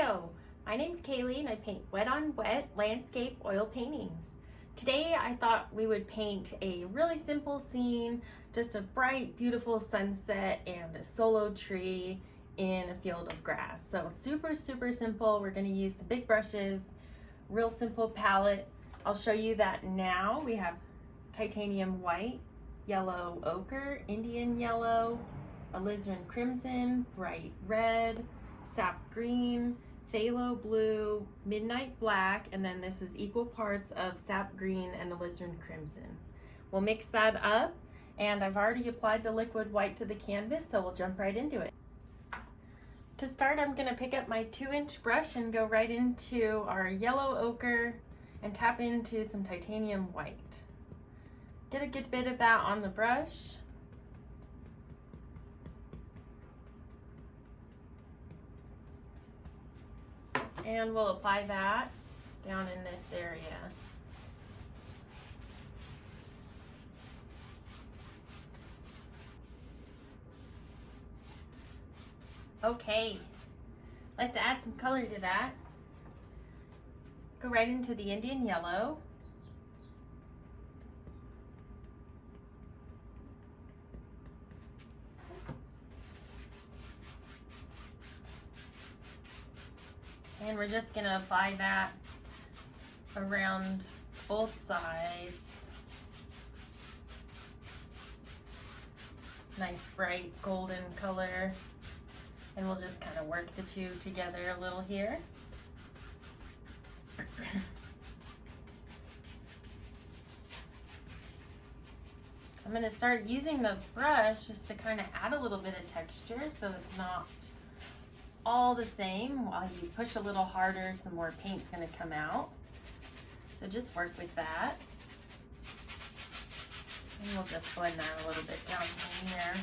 video. My name's Kaylee and I paint wet on wet landscape oil paintings. Today I thought we would paint a really simple scene, just a bright, beautiful sunset and a solo tree in a field of grass. So super simple. We're going to use some big brushes, real simple palette. I'll show you that now. We have titanium white, yellow ochre, Indian yellow, Alizarin Crimson, bright red, Sap Green, Phthalo Blue, Midnight Black, and then this is equal parts of Sap Green and Alizarin Crimson. We'll mix that up, and I've already applied the liquid white to the canvas, so we'll jump right into it. To start, I'm going to pick up my 2-inch brush and go right into our yellow ochre and tap into some titanium white. Get a good bit of that on the brush. And we'll apply that down in this area. Okay, let's add some color to that. Go right into the Indian yellow. And we're just going to apply that around both sides. Nice bright golden color. And we'll just kind of work the two together a little here. I'm going to start using the brush just to kind of add a little bit of texture so it's not all the same. While you push a little harder, some more paint's going to come out. So just work with that. And we'll just blend that a little bit down here.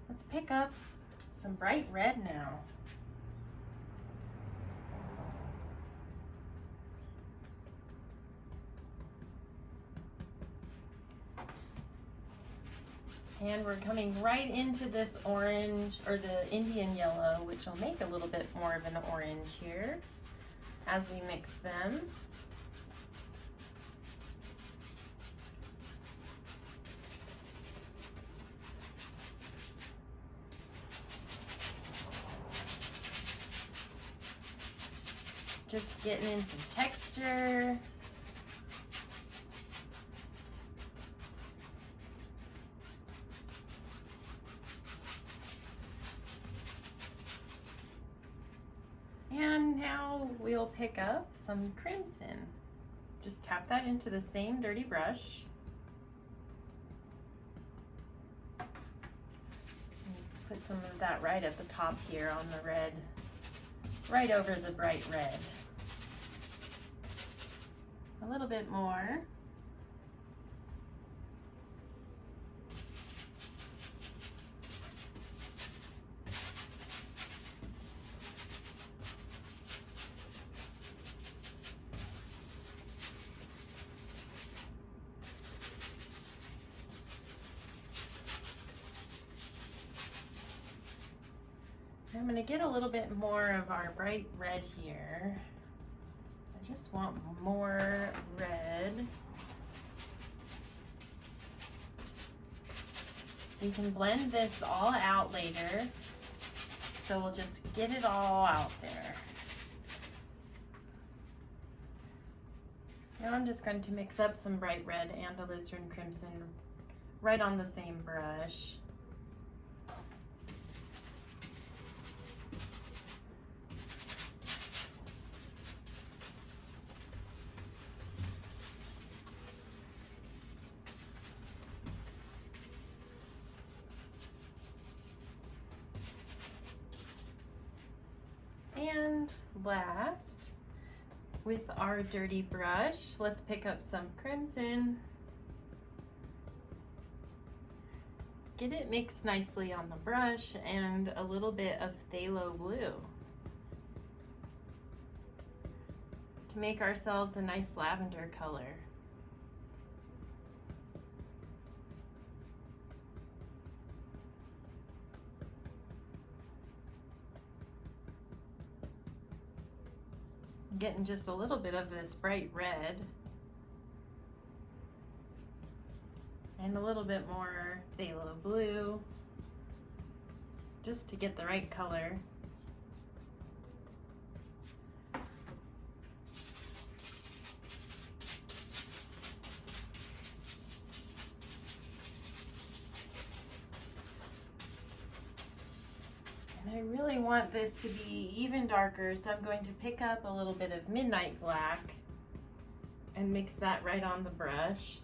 Let's pick up some bright red now. And we're coming right into this orange, or the Indian yellow, which will make a little bit more of an orange here as we mix them. Just getting in some texture. And now we'll pick up some crimson. Just tap that into the same dirty brush. And put some of that right at the top here on the red, right over the bright red. A little bit more. I'm going to get a little bit more of our bright red here. I just want more red. We can blend this all out later, so we'll just get it all out there. Now I'm just going to mix up some bright red and alizarin crimson right on the same brush. And last, with our dirty brush, let's pick up some crimson. Get it mixed nicely on the brush and a little bit of phthalo blue to make ourselves a nice lavender color. getting just a little bit of this bright red and a little bit more phthalo blue just to get the right color. And I really want this to be even darker, so I'm going to pick up a little bit of midnight black and mix that right on the brush.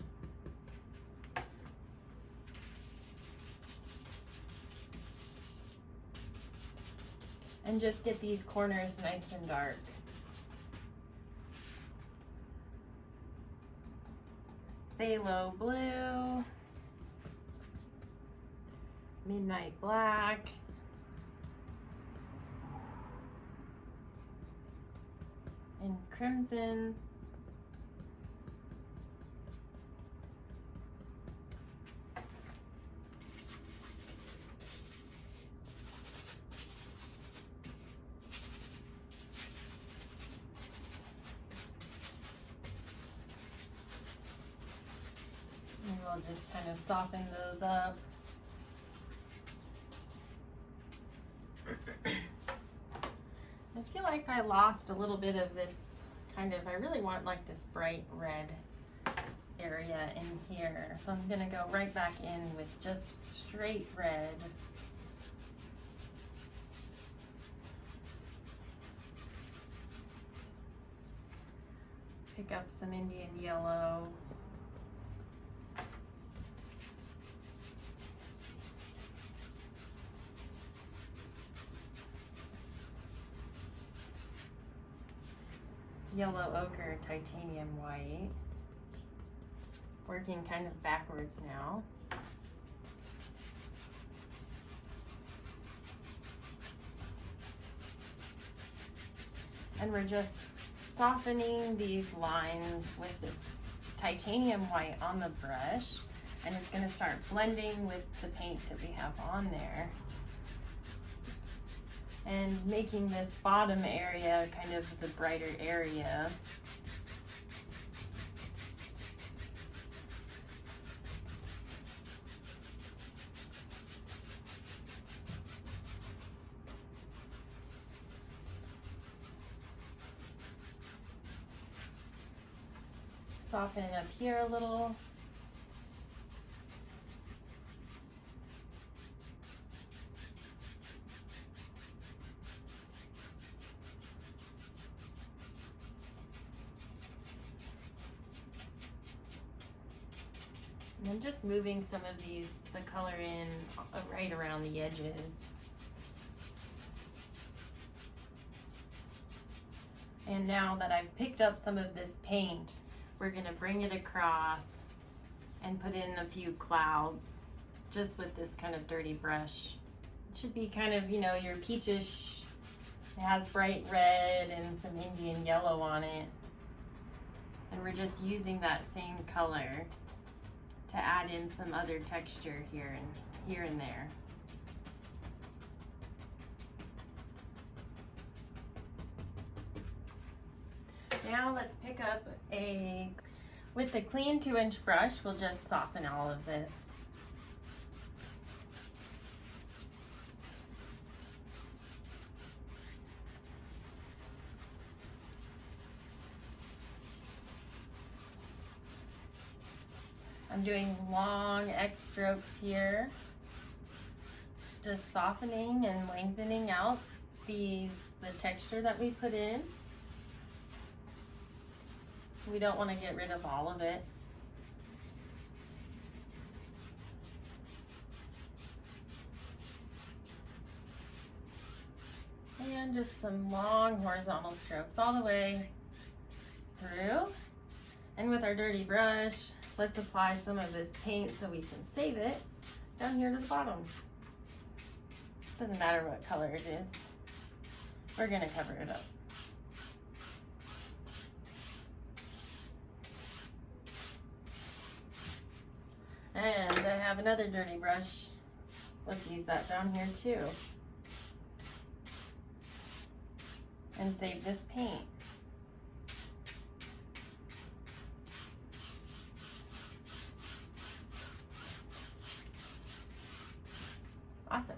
And just get these corners nice and dark. Phthalo blue, midnight black, and crimson. And we'll just kind of soften those up. I feel like I lost a little bit of this kind of, I really want like this bright red area in here. So I'm gonna go right back in with just straight red. Pick up some Indian yellow. Yellow ochre titanium white. Working kind of backwards now. And we're just softening these lines with this titanium white on the brush, and it's going to start blending with the paints that we have on there. And making this bottom area kind of the brighter area. Soften up here a little. And I'm just moving some of the color in right around the edges. And now that I've picked up some of this paint, we're gonna bring it across and put in a few clouds just with this kind of dirty brush. It should be kind of, you know, your peachish. It has bright red and some Indian yellow on it. And we're just using that same color to add in some other texture here and there. Now let's pick up with the clean 2-inch brush, we'll just soften all of this. I'm doing long X strokes here, just softening and lengthening out the texture that we put in. We don't want to get rid of all of it. And just some long horizontal strokes all the way through. And with our dirty brush, let's apply some of this paint so we can save it down here to the bottom. Doesn't matter what color it is. We're gonna cover it up. And I have another dirty brush. Let's use that down here too. And save this paint. Awesome.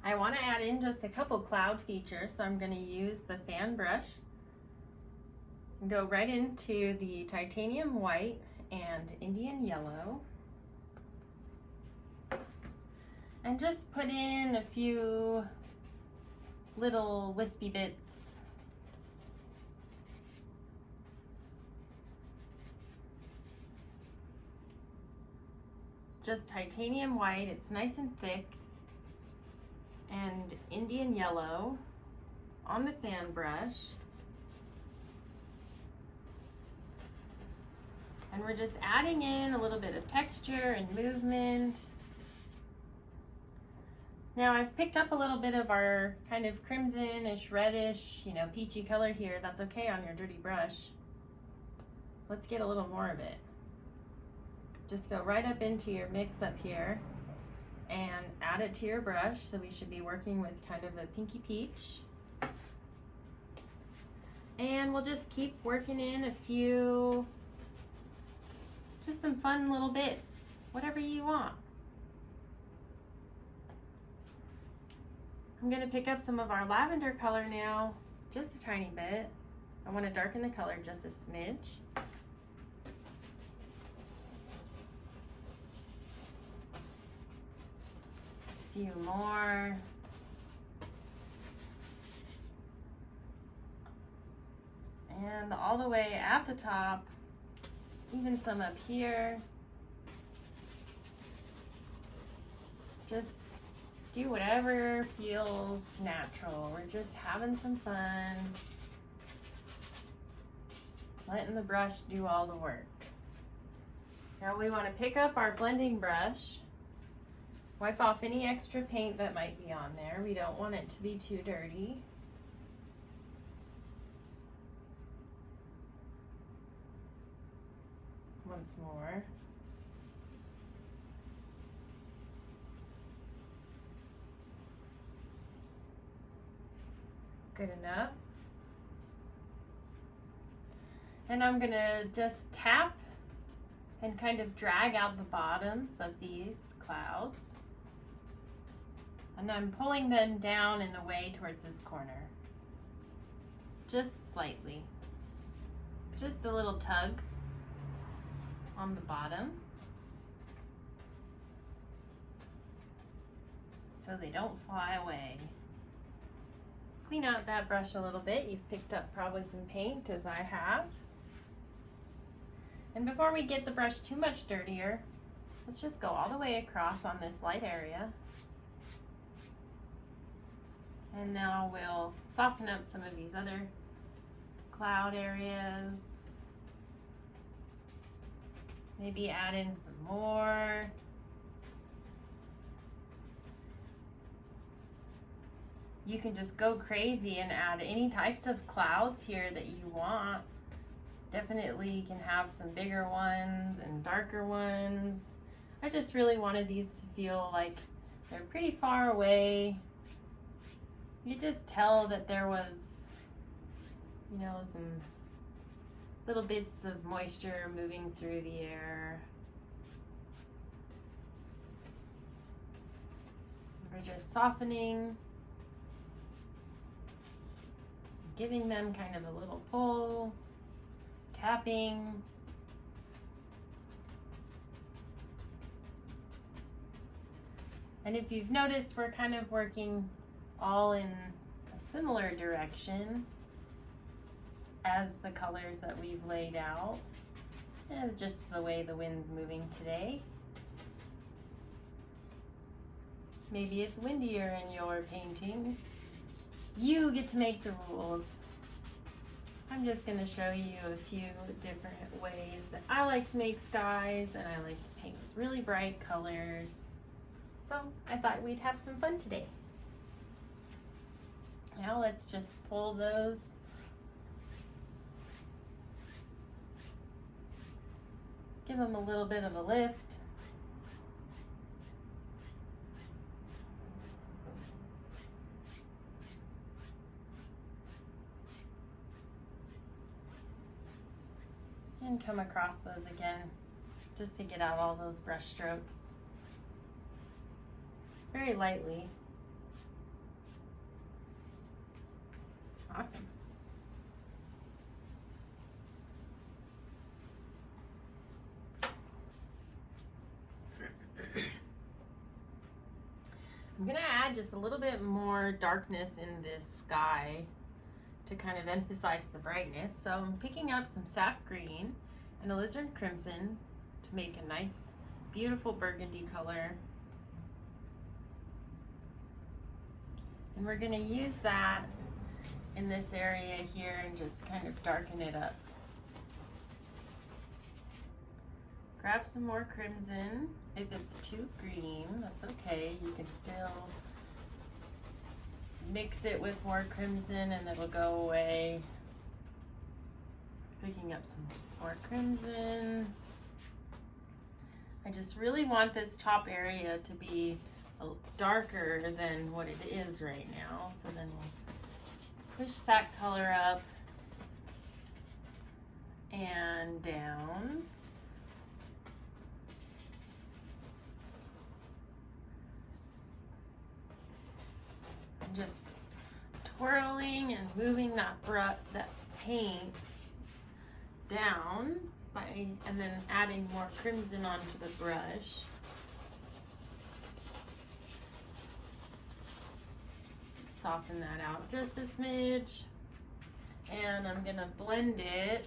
I want to add in just a couple cloud features, so I'm going to use the fan brush and go right into the titanium white and Indian yellow. And just put in a few little wispy bits. Just titanium white, it's nice and thick, and Indian yellow on the fan brush. And we're just adding in a little bit of texture and movement. Now I've picked up a little bit of our kind of crimson-ish, reddish, you know, peachy color here. That's okay on your dirty brush. Let's get a little more of it. Just go right up into your mix up here and add it to your brush. So we should be working with kind of a pinky peach. And we'll just keep working in a few, just some fun little bits, whatever you want. I'm going to pick up some of our lavender color now, just a tiny bit. I want to darken the color just a smidge. A few more. And all the way at the top, even some up here. Just do whatever feels natural. We're just having some fun. Letting the brush do all the work. Now we want to pick up our blending brush. Wipe off any extra paint that might be on there. We don't want it to be too dirty. Once more. Good enough. And I'm gonna just tap and kind of drag out the bottoms of these clouds. And I'm pulling them down and away towards this corner. Just slightly. Just a little tug on the bottom, so they don't fly away. Clean out that brush a little bit. You've picked up probably some paint, as I have. And before we get the brush too much dirtier, let's just go all the way across on this light area. And now we'll soften up some of these other cloud areas. Maybe add in some more. You can just go crazy and add any types of clouds here that you want. Definitely you can have some bigger ones and darker ones. I just really wanted these to feel like they're pretty far away. You just tell that there was, you know, some little bits of moisture moving through the air. We're just softening, giving them kind of a little pull, tapping. And if you've noticed, we're kind of working all in a similar direction as the colors that we've laid out, and just the way the wind's moving today. Maybe it's windier in your painting. You get to make the rules. I'm just going to show you a few different ways that I like to make skies, and I like to paint with really bright colors. So I thought we'd have some fun today. Now let's just pull those give them a little bit of a lift. And come across those again, just to get out all those brush strokes. Very lightly. Awesome. I'm gonna add just a little bit more darkness in this sky to kind of emphasize the brightness. So I'm picking up some Sap Green and Alizarin Crimson to make a nice, beautiful burgundy color. And we're gonna use that in this area here and just kind of darken it up. Grab some more crimson. If it's too green, that's okay. You can still mix it with more crimson and it'll go away. Picking up some more crimson. I just really want this top area to be darker than what it is right now. So then we'll push that color up and down. Just twirling and moving that paint down and then adding more crimson onto the brush. Soften that out just a smidge. And I'm gonna blend it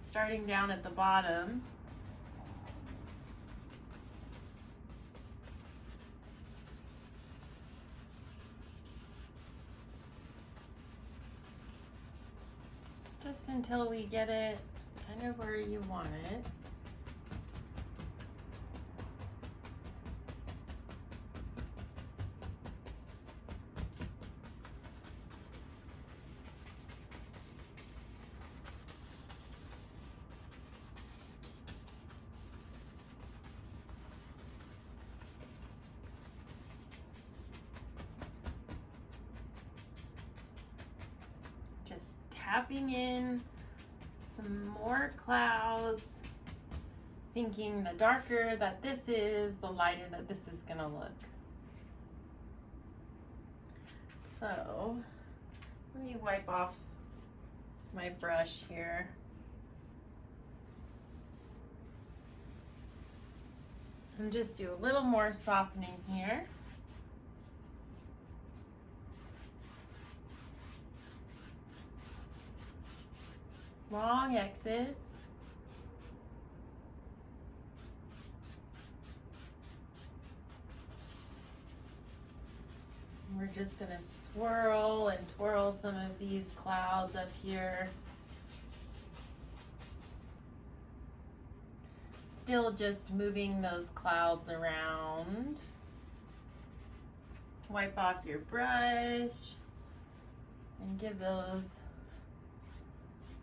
starting down at the bottom. Just until we get it kind of where you want it. Just tapping in some more clouds, thinking the darker that this is, the lighter that this is gonna look. So let me wipe off my brush here. And just do a little more softening here. Long X's. And we're just gonna swirl and twirl some of these clouds up here. Still just moving those clouds around. Wipe off your brush and give those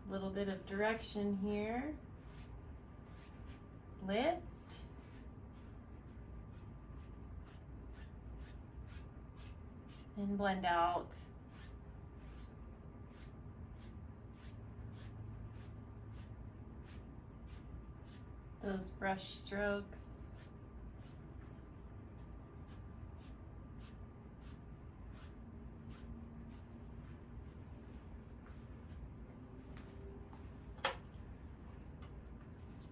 little bit of direction here. Lift. And blend out. Those brush strokes.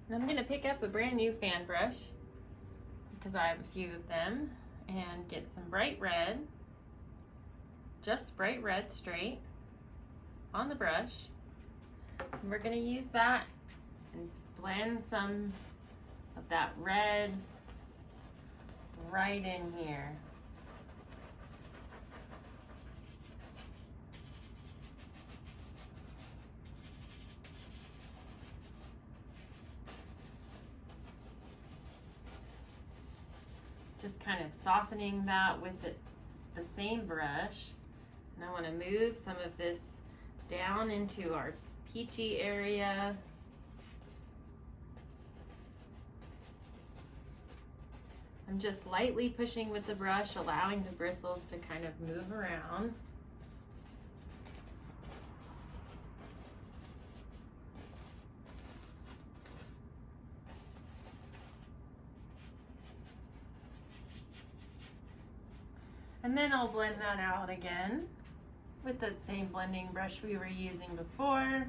And I'm going to pick up a brand new fan brush because I have a few of them and get some bright red, just bright red straight on the brush. And we're going to use that and blend some of that red right in here. Just kind of softening that with the same brush. And I want to move some of this down into our peachy area. I'm just lightly pushing with the brush, allowing the bristles to kind of move around. And then I'll blend that out again with that same blending brush we were using before.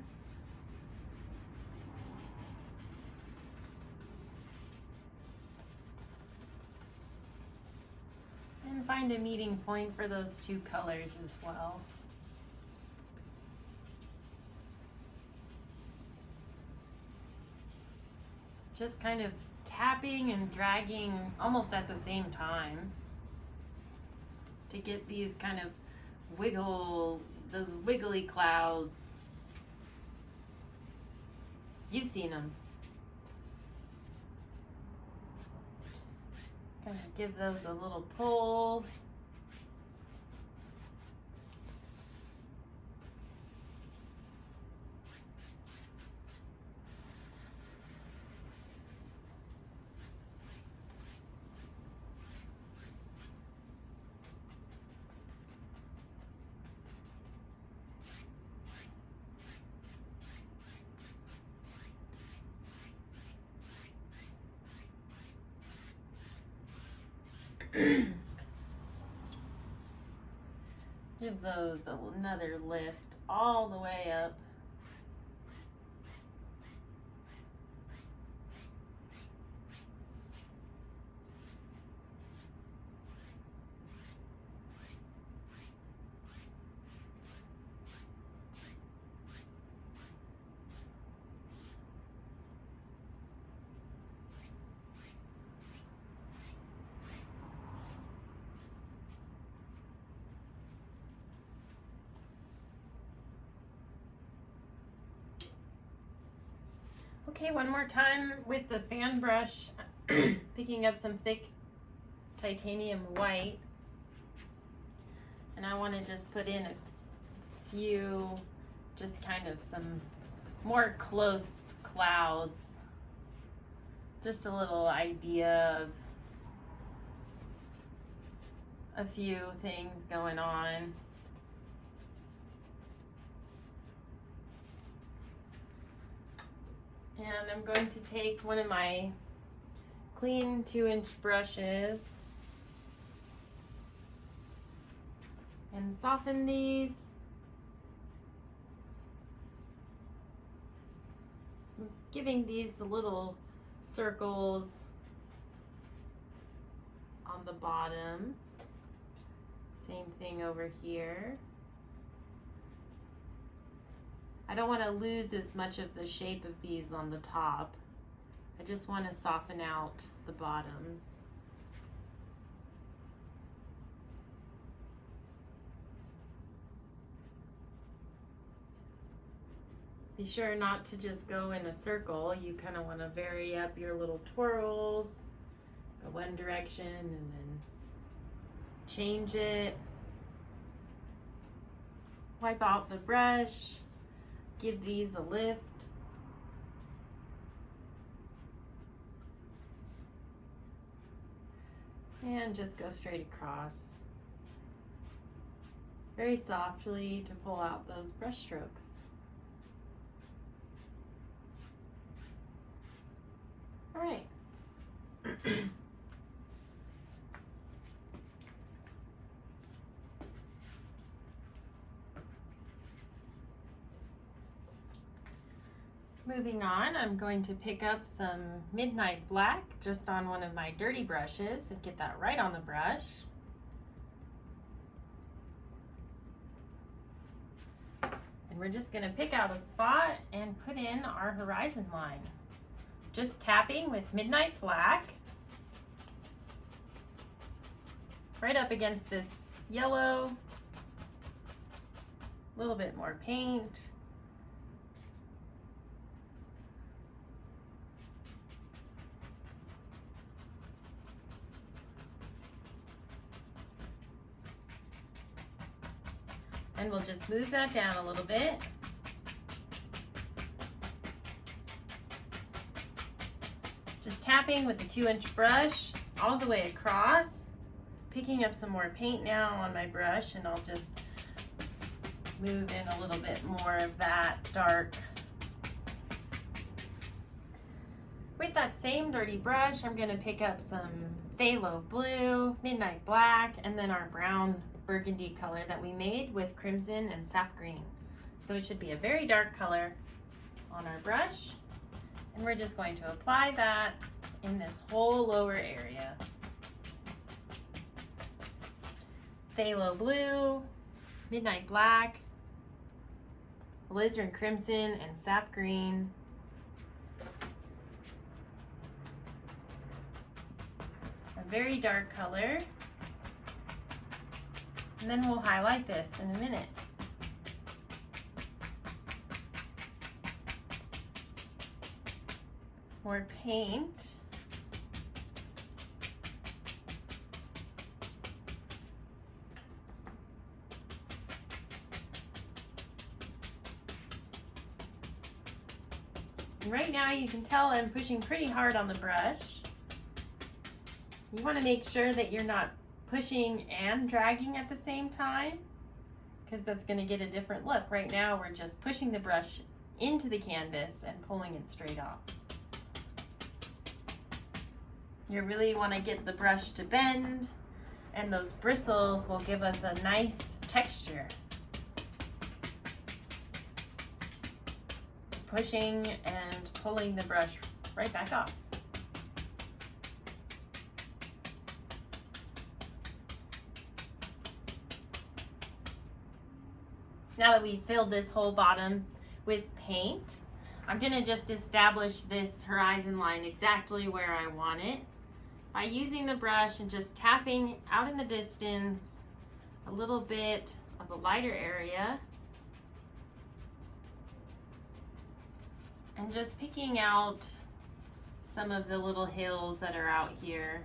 And find a meeting point for those two colors as well. Just kind of tapping and dragging almost at the same time to get these kind of those wiggly clouds. You've seen them. Kind of give those a little pull. Give those another lift all the way up. Okay, one more time with the fan brush, picking up some thick titanium white. And I want to just put in a few, just kind of some more close clouds. Just a little idea of a few things going on. And I'm going to take one of my clean 2-inch brushes and soften these. I'm giving these little circles on the bottom. Same thing over here. I don't want to lose as much of the shape of these on the top. I just want to soften out the bottoms. Be sure not to just go in a circle. You kind of want to vary up your little twirls. Go one direction and then change it. Wipe out the brush. Give these a lift. And just go straight across. Very softly to pull out those brush strokes. All right. Moving on, I'm going to pick up some Midnight Black just on one of my dirty brushes and get that right on the brush. And we're just going to pick out a spot and put in our horizon line. Just tapping with Midnight Black right up against this yellow, a little bit more paint. And we'll just move that down a little bit. Just tapping with the 2-inch brush all the way across. Picking up some more paint now on my brush, and I'll just move in a little bit more of that dark. With that same dirty brush, I'm going to pick up some Phthalo Blue, Midnight Black, and then our brown burgundy color that we made with Crimson and Sap Green. So it should be a very dark color on our brush. And we're just going to apply that in this whole lower area. Phthalo Blue, Midnight Black, Alizarin Crimson, and Sap Green. A very dark color. And then we'll highlight this in a minute. More paint. And right now you can tell I'm pushing pretty hard on the brush. You want to make sure that you're not pushing and dragging at the same time, because that's going to get a different look. Right now we're just pushing the brush into the canvas and pulling it straight off. You really want to get the brush to bend, and those bristles will give us a nice texture. Pushing and pulling the brush right back off. Now that we've filled this whole bottom with paint, I'm going to just establish this horizon line exactly where I want it by using the brush and just tapping out in the distance a little bit of a lighter area and just picking out some of the little hills that are out here.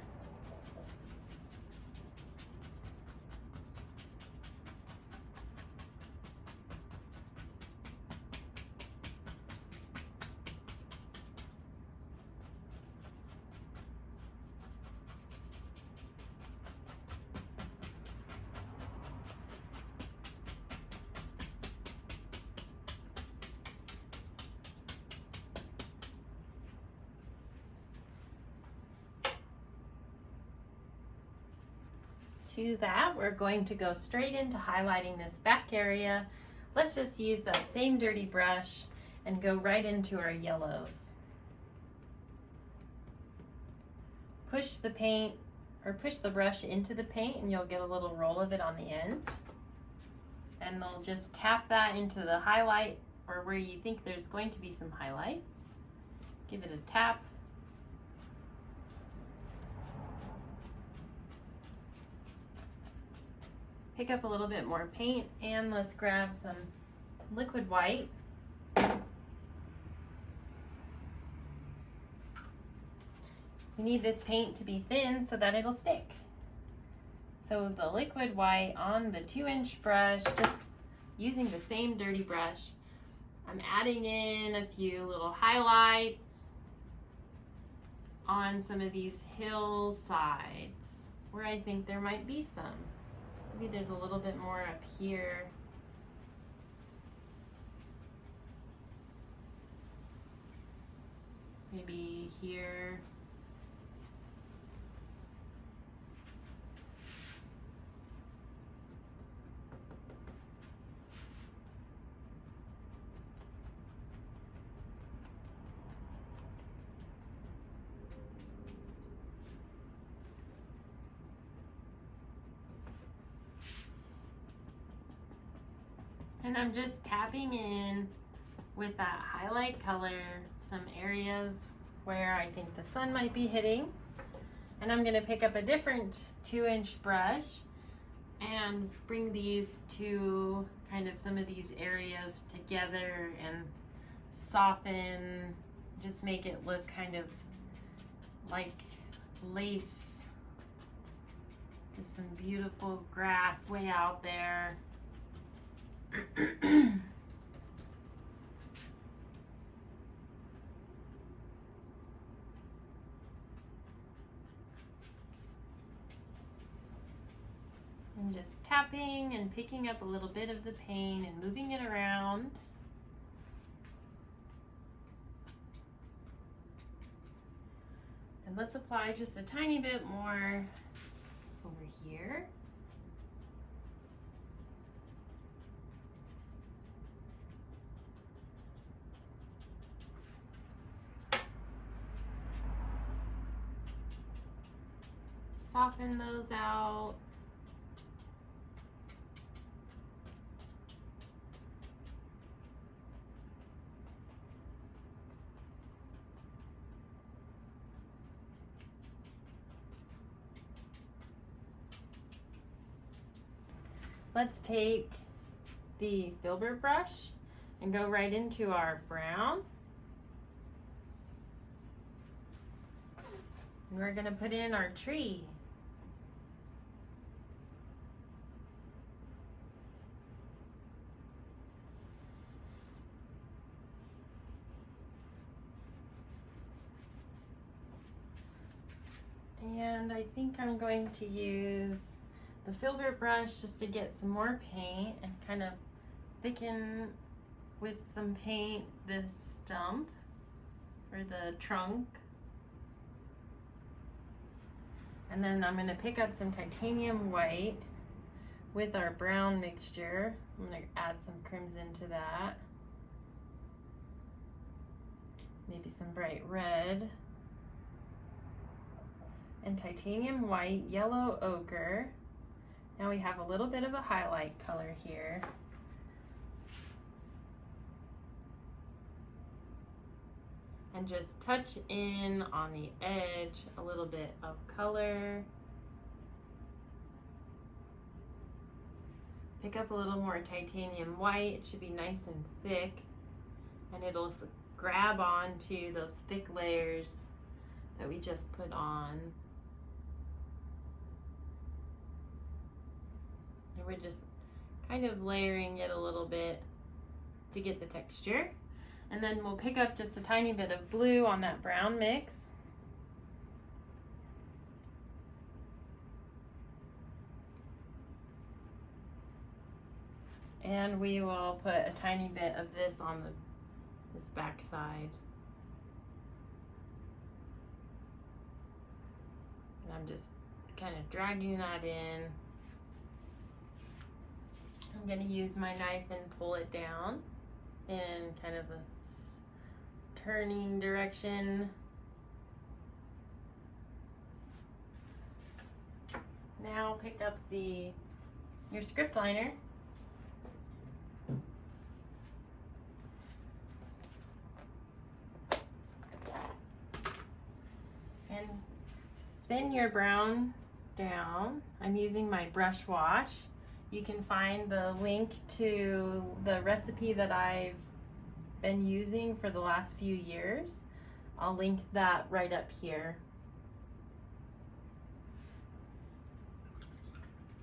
To that, we're going to go straight into highlighting this back area. Let's just use that same dirty brush and go right into our yellows. Push the paint, or push the brush into the paint, and you'll get a little roll of it on the end. And they'll just tap that into the highlight, or where you think there's going to be some highlights. Give it a tap. Pick up a little bit more paint, and let's grab some liquid white. You need this paint to be thin so that it'll stick. So the liquid white on the 2-inch brush, just using the same dirty brush, I'm adding in a few little highlights on some of these hillsides where I think there might be some. Maybe there's a little bit more up here. Maybe here. And I'm just tapping in with that highlight color some areas where I think the sun might be hitting. And I'm going to pick up a different 2-inch brush and bring these to kind of some of these areas together and soften, just make it look kind of like lace. Just some beautiful grass way out there. And just tapping and picking up a little bit of the paint and moving it around. And let's apply just a tiny bit more over here. Soften those out. Let's take the filbert brush and go right into our brown. And we're going to put in our tree. And I think I'm going to use the filbert brush just to get some more paint and kind of thicken with some paint this stump or the trunk. And then I'm going to pick up some titanium white with our brown mixture. I'm going to add some crimson to that. Maybe some bright red. And titanium white, yellow ochre. Now we have a little bit of a highlight color here. And just touch in on the edge a little bit of color. Pick up a little more titanium white. It should be nice and thick. And it'll grab onto those thick layers that we just put on. And we're just kind of layering it a little bit to get the texture. And then we'll pick up just a tiny bit of blue on that brown mix. And we will put a tiny bit of this on this back side. And I'm just kind of dragging that in. I'm going to use my knife and pull it down in kind of a turning direction. Now pick up your script liner. And thin your brown down. I'm using my brush wash. You can find the link to the recipe that I've been using for the last few years. I'll link that right up here.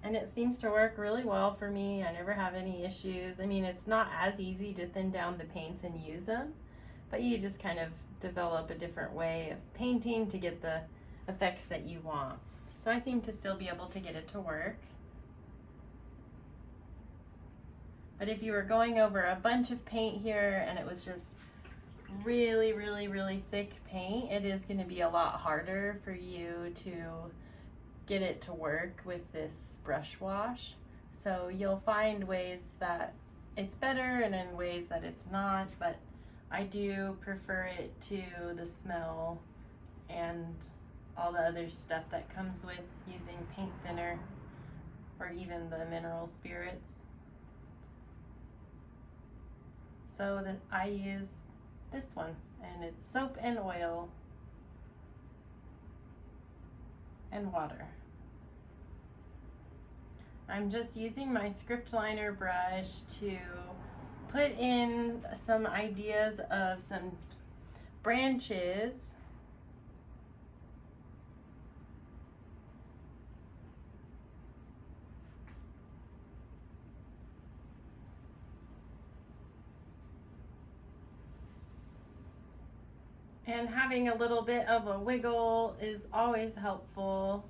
And it seems to work really well for me. I never have any issues. I mean, it's not as easy to thin down the paints and use them, but you just kind of develop a different way of painting to get the effects that you want. So I seem to still be able to get it to work. But if you were going over a bunch of paint here and it was just really, really, really thick paint, it is going to be a lot harder for you to get it to work with this brush wash. So you'll find ways that it's better and in ways that it's not, but I do prefer it to the smell and all the other stuff that comes with using paint thinner or even the mineral spirits. So that I use this one, and it's soap and oil and water. I'm just using my script liner brush to put in some ideas of some branches and having a little bit of a wiggle is always helpful.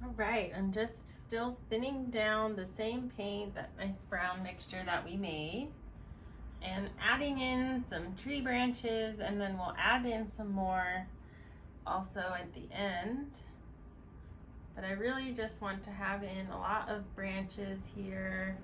All right, I'm just still thinning down the same paint, that nice brown mixture that we made, and adding in some tree branches, and then we'll add in some more also at the end. But I really just want to have in a lot of branches here.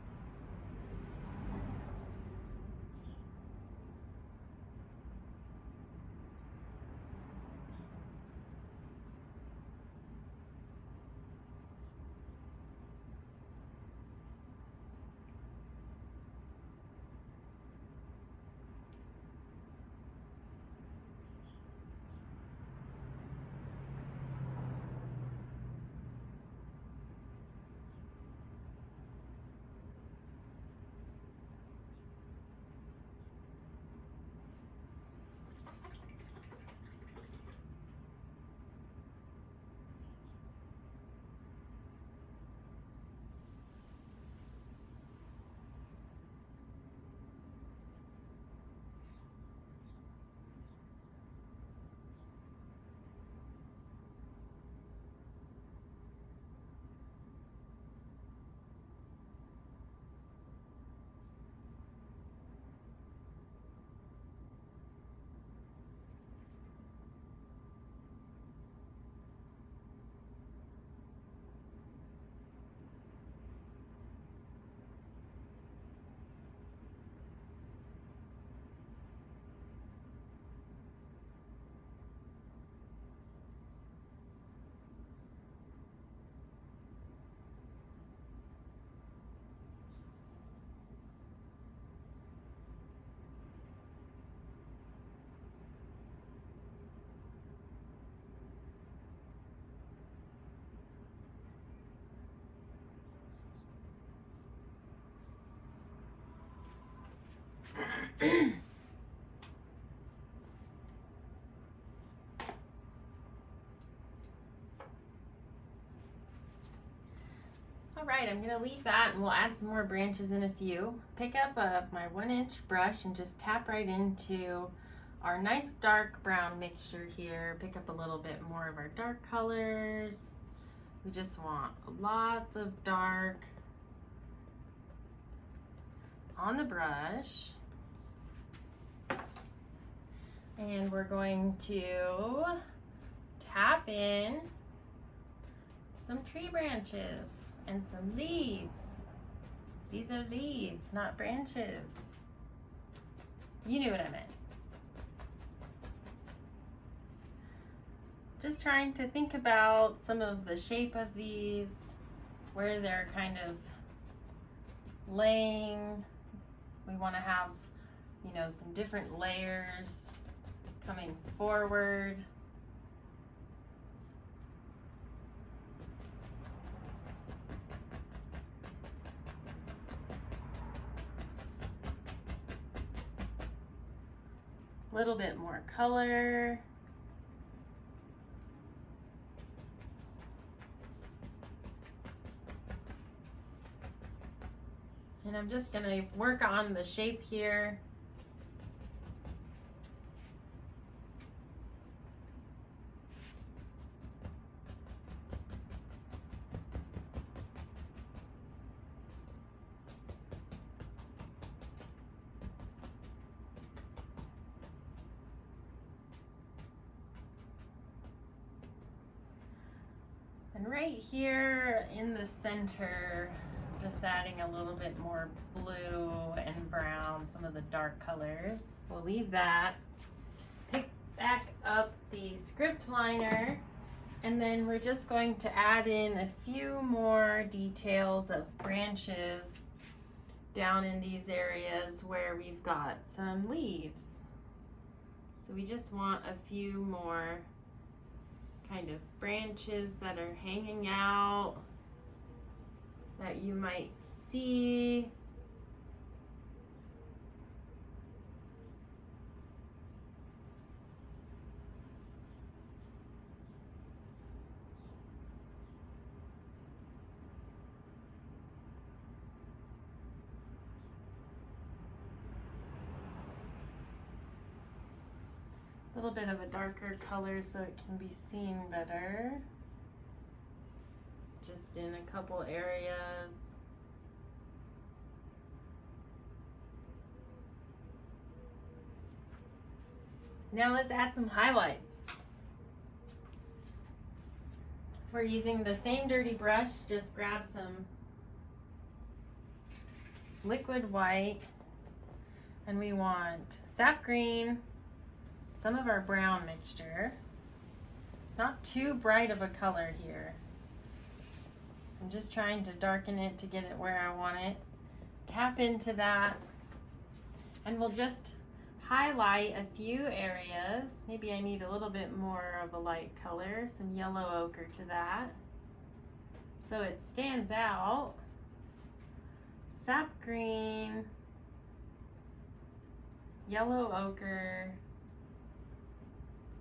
All right, I'm gonna leave that and we'll add some more branches in a few. Pick up my 1-inch brush and just tap right into our nice dark brown mixture here. Pick up a little bit more of our dark colors. We just want lots of dark on the brush. And we're going to tap in some tree branches and some leaves. These are leaves, not branches. You knew what I meant. Just trying to think about some of the shape of these, where they're kind of laying. We want to have, you know, some different layers coming forward. A little bit more color. And I'm just gonna work on the shape here. And right here in the center, just adding a little bit more blue and brown, some of the dark colors. We'll leave that. Pick back up the script liner, and then we're just going to add in a few more details of branches down in these areas where we've got some leaves. So we just want a few more kind of branches that are hanging out that you might see. A little bit of a darker color so it can be seen better. couple areas. Now let's add some highlights. We're using the same dirty brush, just grab some liquid white, and we want sap green, some of our brown mixture. Not too bright of a color here. I'm just trying to darken it to get it where I want it. Tap into that, and we'll just highlight a few areas. Maybe I need a little bit more of a light color, some yellow ochre to that, so it stands out. Sap green, yellow ochre,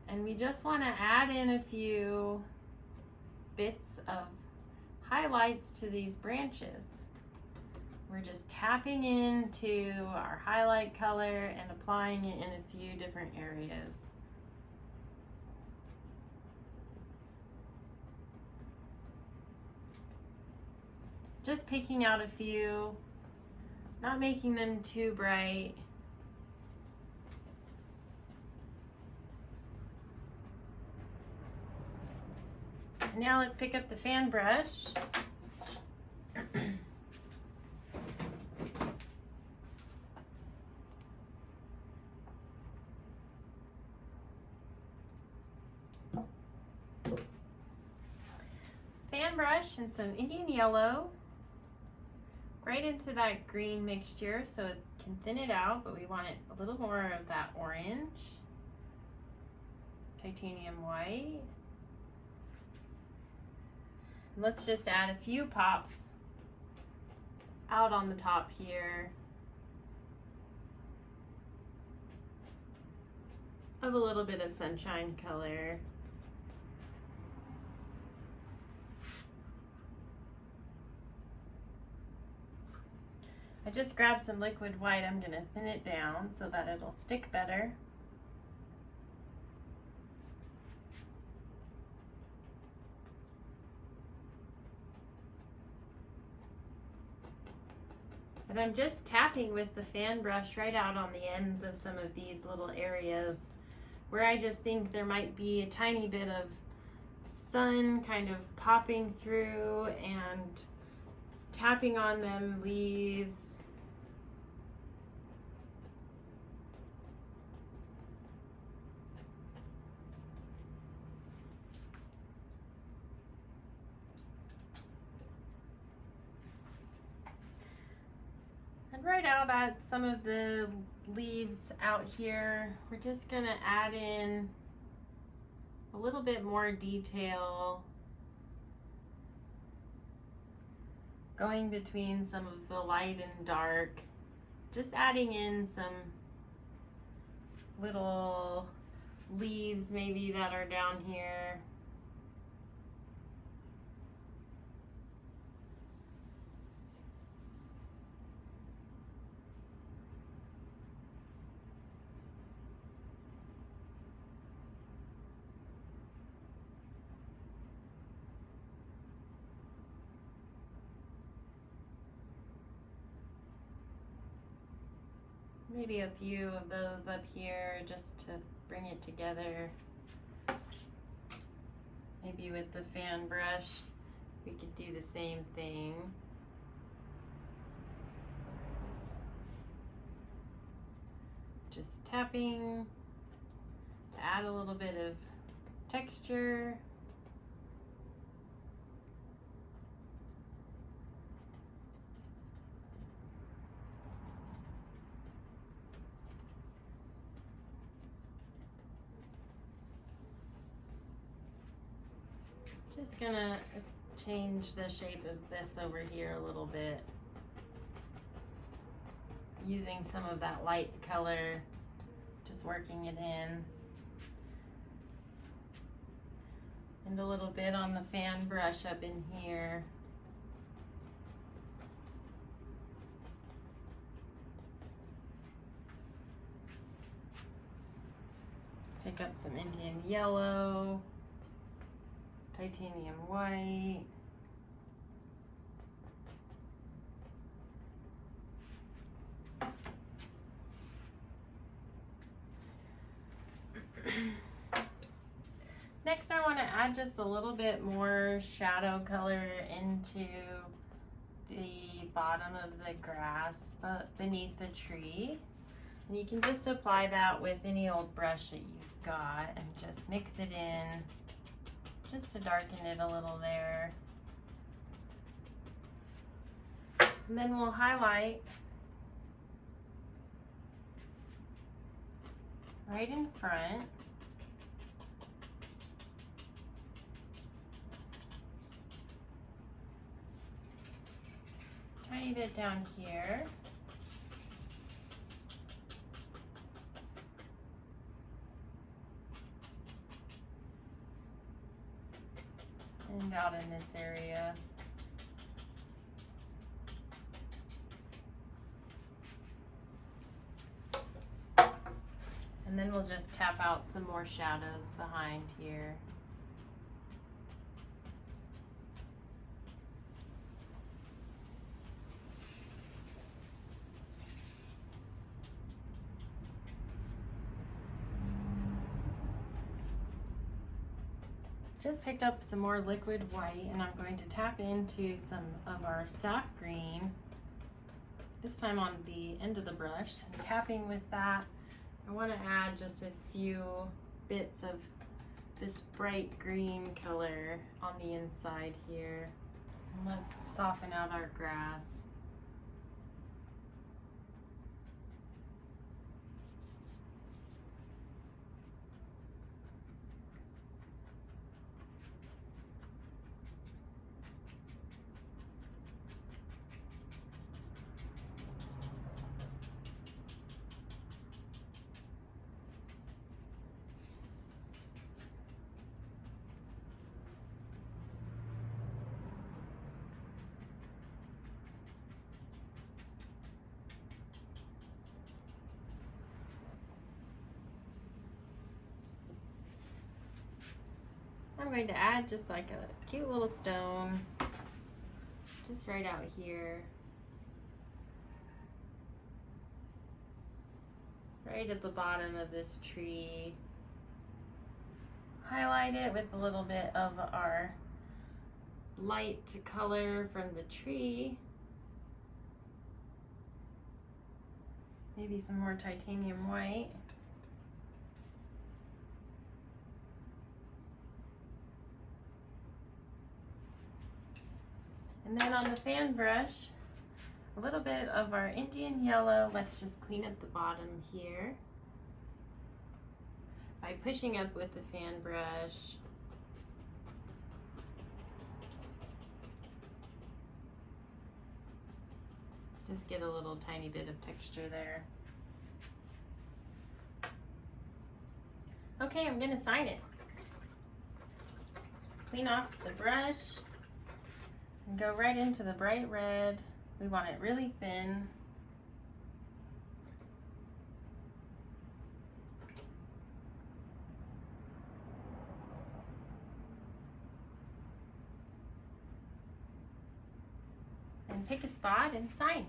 and we just want to add in a few bits of highlights to these branches. We're just tapping into our highlight color and applying it in a few different areas. Just picking out a few, not making them too bright. Now let's pick up the fan brush. Fan brush and some Indian yellow right into that green mixture so it can thin it out, but we want it a little more of that orange. Titanium white. Let's just add a few pops out on the top here of a little bit of sunshine color. I just grabbed some liquid white. I'm going to thin it down so that it'll stick better. And I'm just tapping with the fan brush right out on the ends of some of these little areas where I just think there might be a tiny bit of sun kind of popping through, and tapping on them leaves. And right out at some of the leaves out here, we're just gonna add in a little bit more detail, going between some of the light and dark, just adding in some little leaves maybe that are down here. Maybe a few of those up here just to bring it together. Maybe with the fan brush, we could do the same thing. Just tapping to add a little bit of texture. Just gonna change the shape of this over here a little bit, using some of that light color, just working it in. And a little bit on the fan brush up in here. Pick up some Indian yellow, titanium white. want to add just a little bit more shadow color into the bottom of the grass but beneath the tree. And you can just apply that with any old brush that you've got and just mix it in just to darken it a little there. And then we'll highlight right in front. Tiny bit down here. And out in this area. And then we'll just tap out some more shadows behind here. Just picked up some more liquid white and I'm going to tap into some of our Sap Green, this time on the end of the brush. And tapping with that, I want to add just a few bits of this bright green color on the inside here. And let's soften out our grass. I'm going to add just like a cute little stone, just right out here, right at the bottom of this tree. Highlight it with a little bit of our light color from the tree. Maybe some more titanium white. And then on the fan brush, a little bit of our Indian yellow. Let's just clean up the bottom here by pushing up with the fan brush. Just get a little tiny bit of texture there. Okay, I'm gonna sign it. Clean off the brush. And go right into the bright red. We want it really thin. And pick a spot and sign.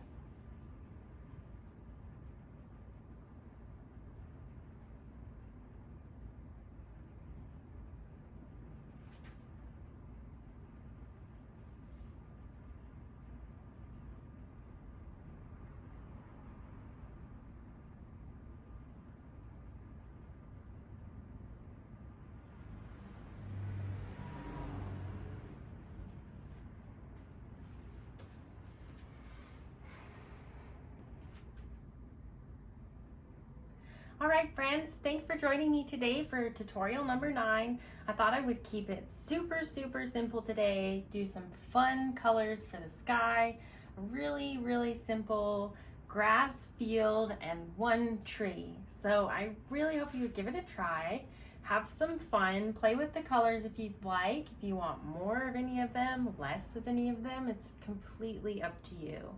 All right, friends, thanks for joining me today for tutorial number 9. I thought I would keep it super simple today, do some fun colors for the sky, a really simple grass field and one tree. So I really hope you would give it a try, have some fun, play with the colors if you'd like. If you want more of any of them, less of any of them, it's completely up to you.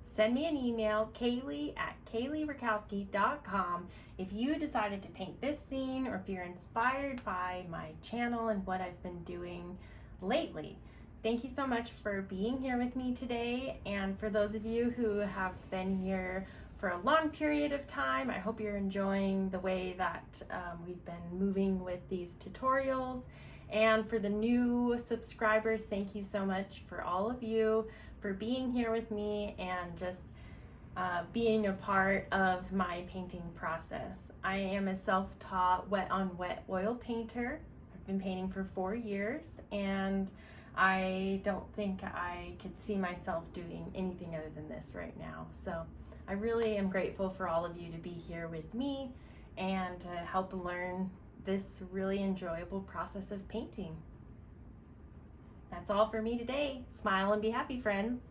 Send me an email, Kaylee@KayleeRakowski.com, if you decided to paint this scene or if you're inspired by my channel and what I've been doing lately. Thank you so much for being here with me today, and for those of you who have been here for a long period of time, I hope you're enjoying the way that we've been moving with these tutorials. And for the new subscribers, thank you so much for all of you for being here with me and just being a part of my painting process. I am a self-taught wet on wet oil painter. I've been painting for 4 years, and I don't think I could see myself doing anything other than this right now. So I really am grateful for all of you to be here with me and to help learn this really enjoyable process of painting. That's all for me today. Smile and be happy, friends.